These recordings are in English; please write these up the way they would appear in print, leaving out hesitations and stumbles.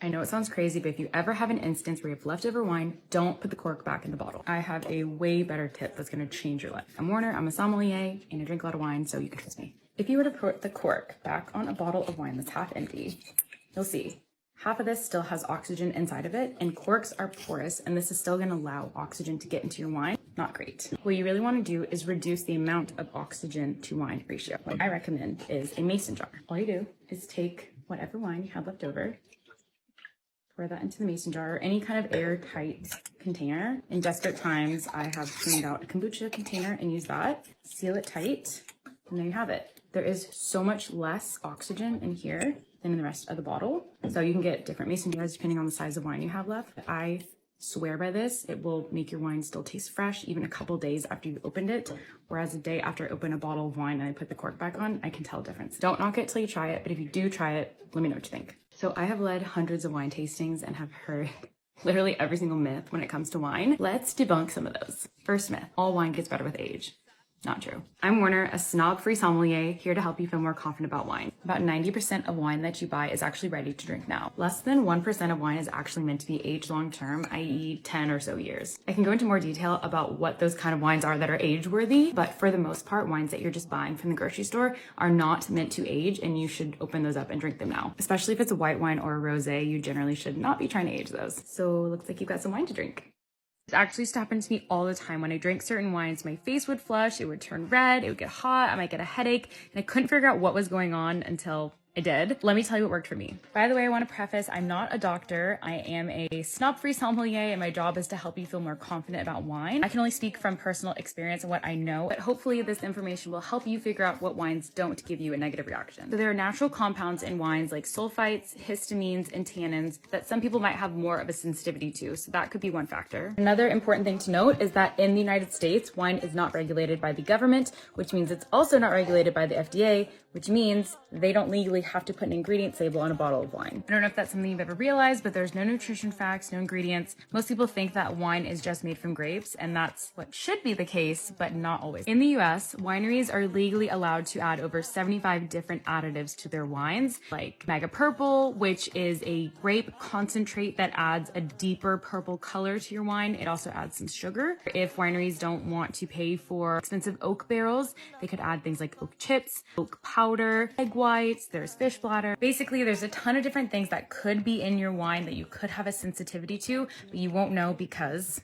I know it sounds crazy, but if you ever have an instance where you have leftover wine, don't put the cork back in the bottle. I have a way better tip that's gonna change your life. I'm Warner, I'm a sommelier, and I drink a lot of wine, so you can trust me. If you were to put the cork back on a bottle of wine that's half empty, you'll see half of this still has oxygen inside of it, and corks are porous, and this is still gonna allow oxygen to get into your wine. Not great. What you really wanna do is reduce the amount of oxygen to wine ratio. What I recommend is a mason jar. All you do is take whatever wine you have left over, pour that into the mason jar or any kind of airtight container. In desperate times, I have cleaned out a kombucha container and used that. Seal it tight, and there you have it. There is so much less oxygen in here than in the rest of the bottle. So you can get different mason jars depending on the size of wine you have left. I swear by this, it will make your wine still taste fresh even a couple days after you opened it. Whereas a day after I open a bottle of wine and I put the cork back on, I can tell a difference. Don't knock it till you try it, but if you do try it, let me know what you think. So I have led hundreds of wine tastings and have heard literally every single myth when it comes to wine. Let's debunk some of those. First myth, all wine gets better with age. Not true. I'm Warner, a snob-free sommelier, here to help you feel more confident about wine. About 90% of wine that you buy is actually ready to drink now. Less than 1% of wine is actually meant to be aged long-term, i.e. 10 or so years. I can go into more detail about what those kind of wines are that are age-worthy, but for the most part, wines that you're just buying from the grocery store are not meant to age, and you should open those up and drink them now. Especially if it's a white wine or a rosé, you generally should not be trying to age those. So looks like you've got some wine to drink. It actually used to happen to me all the time. When I drank certain wines, my face would flush, it would turn red, it would get hot, I might get a headache, and I couldn't figure out what was going on until I did. Let me tell you what worked for me. By the way, I want to preface, I'm not a doctor. I am a snob-free sommelier, and my job is to help you feel more confident about wine. I can only speak from personal experience and what I know, but hopefully this information will help you figure out what wines don't give you a negative reaction. So there are natural compounds in wines like sulfites, histamines, and tannins that some people might have more of a sensitivity to, so that could be one factor. Another important thing to note is that in the United States, wine is not regulated by the government, which means it's also not regulated by the FDA, which means they don't legally have to put an ingredients label on a bottle of wine. I don't know if that's something you've ever realized, but there's no nutrition facts, no ingredients. Most people think that wine is just made from grapes, and that's what should be the case, but not always. In the US, wineries are legally allowed to add over 75 different additives to their wines, like Mega Purple, which is a grape concentrate that adds a deeper purple color to your wine. It also adds some sugar. If wineries don't want to pay for expensive oak barrels, they could add things like oak chips, oak powder, egg whites, there's fish bladder. Basically, there's a ton of different things that could be in your wine that you could have a sensitivity to, but you won't know because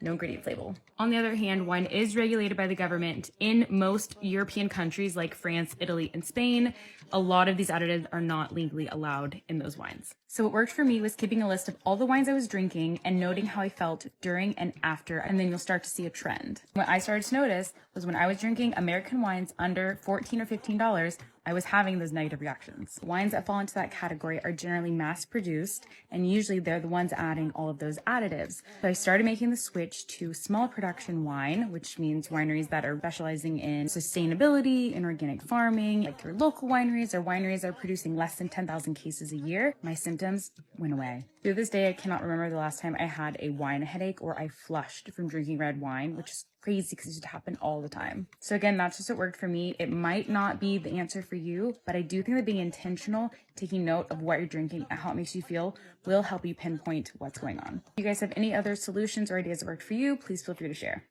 no ingredients label. On the other hand, wine is regulated by the government in most European countries like France, Italy, and Spain. A lot of these additives are not legally allowed in those wines. So what worked for me was keeping a list of all the wines I was drinking and noting how I felt during and after, and then you'll start to see a trend. What I started to notice was when I was drinking American wines under $14 or $15, I was having those negative reactions. Wines that fall into that category are generally mass-produced, and usually they're the ones adding all of those additives. So I started making the switch to small production wine, which means wineries that are specializing in sustainability and organic farming, like your local wineries or wineries that are producing less than 10,000 cases a year. My symptoms went away. To this day, I cannot remember the last time I had a wine headache or I flushed from drinking red wine, which is crazy because it used to happen all the time. So again, that's just what worked for me. It might not be the answer for you, but I do think that being intentional, taking note of what you're drinking and how it makes you feel will help you pinpoint what's going on. If you guys have any other solutions or ideas that worked for you, please feel free to share.